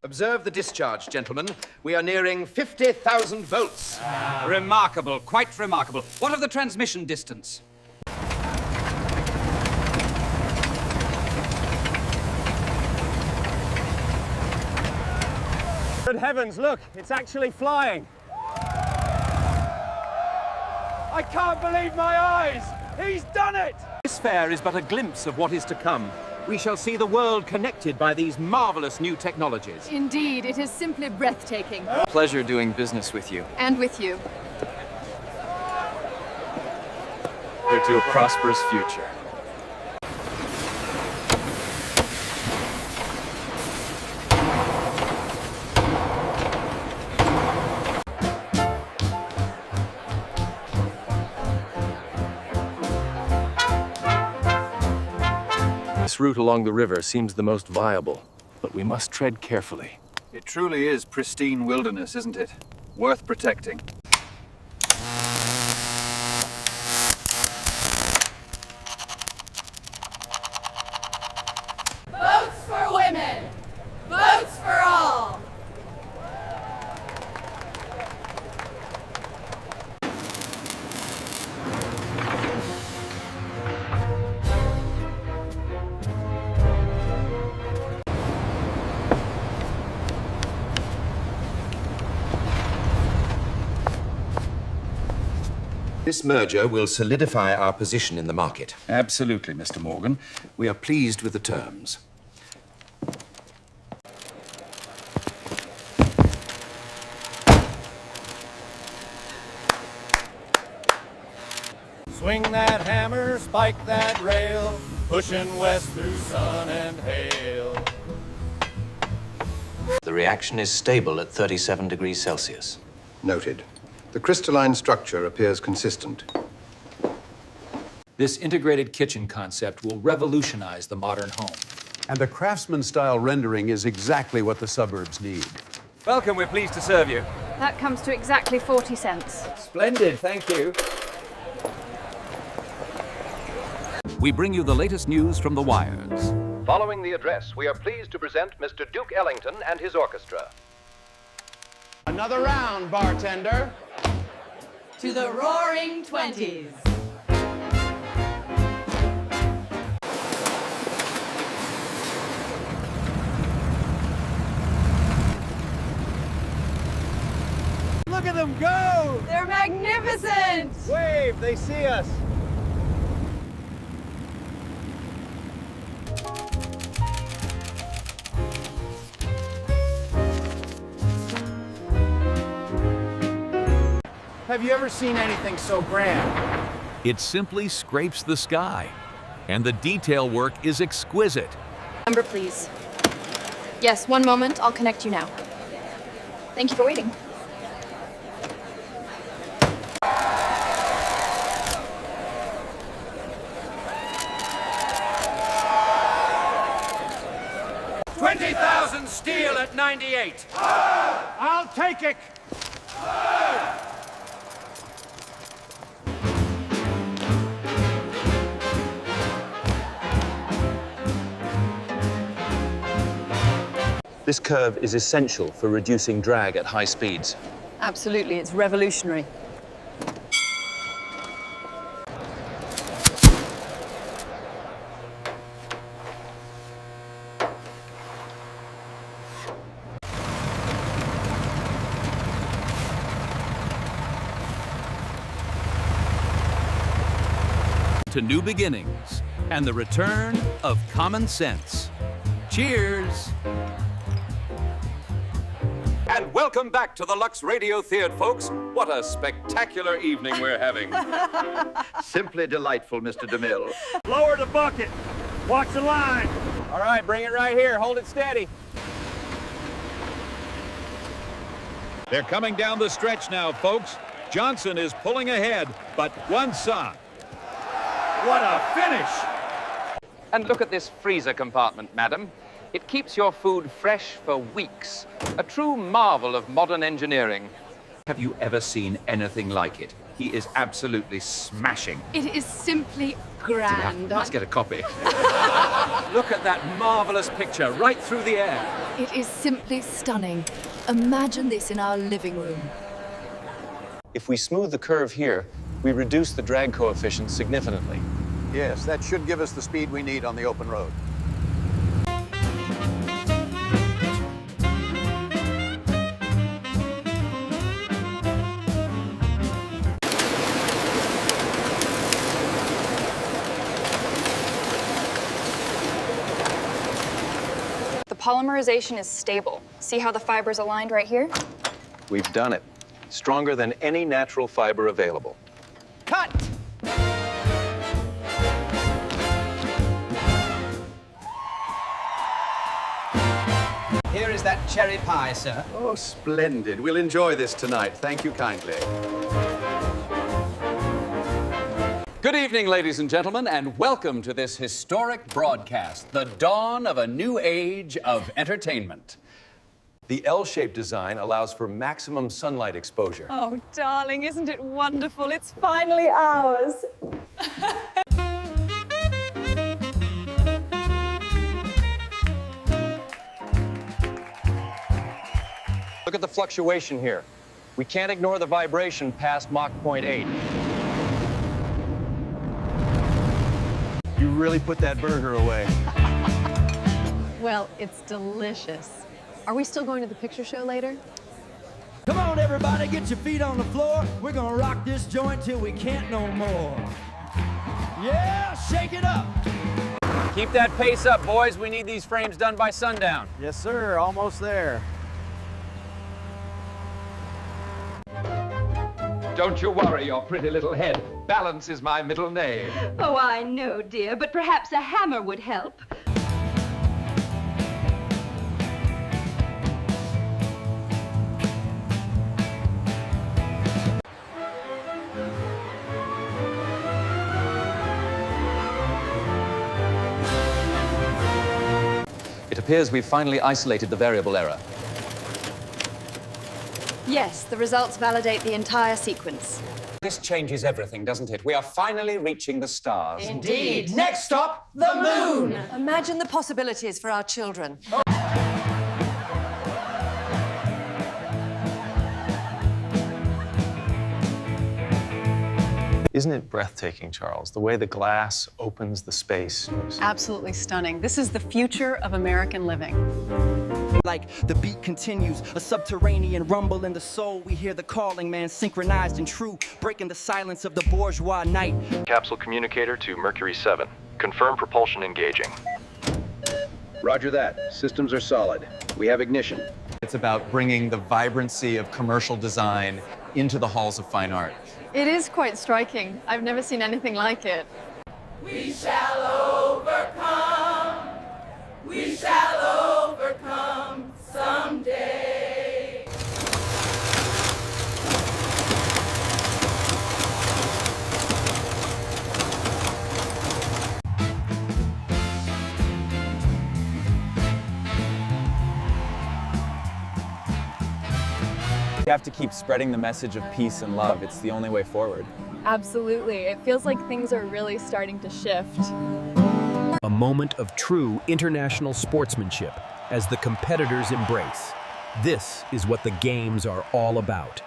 Observe the discharge, gentlemen. We are nearing 50,000 volts. Remarkable, quite remarkable. What of the transmission distance? Good heavens, look, it's actually flying. I can't believe my eyes! He's done it! This fair is but a glimpse of what is to come. We shall see the world connected by these marvelous new technologies. Indeed, it is simply breathtaking. Pleasure doing business with you. And with you. To a prosperous future. This route along the river seems the most viable, but we must tread carefully. It truly is pristine wilderness, isn't it? Worth protecting. Votes for women! Votes for all! This merger will solidify our position in the market. Absolutely, Mr. Morgan. We are pleased with the terms. Swing that hammer, spike that rail, pushing west through sun and hail. The reaction is stable at 37 degrees Celsius. Noted. The crystalline structure appears consistent. This integrated kitchen concept will revolutionize the modern home. And the craftsman-style rendering is exactly what the suburbs need. Welcome, we're pleased to serve you. That comes to exactly 40 cents. Splendid, thank you. We bring you the latest news from the wires. Following the address, we are pleased to present Mr. Duke Ellington and his orchestra. Another round, bartender. To the Roaring Twenties. Look at them go! They're magnificent! Wave, they see us. Have you ever seen anything so grand? It simply scrapes the sky, and the detail work is exquisite. Number, please. Yes, one moment. I'll connect you now. Thank you for waiting. $20,000 steel at 98. I'll take it. This curve is essential for reducing drag at high speeds. Absolutely, it's revolutionary. To new beginnings and the return of common sense. Cheers! And welcome back to the Lux Radio Theater, folks. What a spectacular evening we're having. Simply delightful, Mr. DeMille. Lower the bucket. Watch the line. All right, bring it right here. Hold it steady. They're coming down the stretch now, folks. Johnson is pulling ahead, but one shot. What a finish! And look at this freezer compartment, madam. It keeps your food fresh for weeks. A true marvel of modern engineering. Have you ever seen anything like it? He is absolutely smashing. It is simply grand. Let's get a copy. Look at that marvelous picture right through the air. It is simply stunning. Imagine this in our living room. If we smooth the curve here, we reduce the drag coefficient significantly. Yes, that should give us the speed we need on the open road. The polymerization is stable. See how the fiber's aligned right here? We've done it. Stronger than any natural fiber available. Cut! Here is that cherry pie, sir. Oh, splendid. We'll enjoy this tonight. Thank you kindly. Good evening, ladies and gentlemen, and welcome to this historic broadcast, the dawn of a new age of entertainment. The L-shaped design allows for maximum sunlight exposure. Oh, darling, isn't it wonderful? It's finally ours. Look at the fluctuation here. We can't ignore the vibration past Mach 0.8. You really put that burger away. Well, it's delicious. Are we still going to the picture show later? Come on, everybody, get your feet on the floor. We're gonna rock this joint till we can't no more. Yeah, shake it up. Keep that pace up, boys. We need these frames done by sundown. Yes, sir, almost there. Don't you worry your pretty little head. Balance is my middle name. Oh, I know, dear, but perhaps a hammer would help. It appears we've finally isolated the variable error. Yes, the results validate the entire sequence. This changes everything, doesn't it? We are finally reaching the stars. Indeed. Next stop, the moon. Imagine the possibilities for our children. Isn't it breathtaking, Charles, the way the glass opens the space? Absolutely stunning. This is the future of American living. Like the beat continues, a subterranean rumble in the soul. We hear the calling, man, synchronized and true, breaking the silence of the bourgeois night. Capsule communicator to Mercury 7. Confirm propulsion engaging. Roger that. Systems are solid. We have ignition. It's about bringing the vibrancy of commercial design into the halls of fine art. It is quite striking. I've never seen anything like it. We shall overcome. We shall overcome someday. We have to keep spreading the message of peace and love. It's the only way forward. Absolutely. It feels like things are really starting to shift. A moment of true international sportsmanship as the competitors embrace. This is what the games are all about.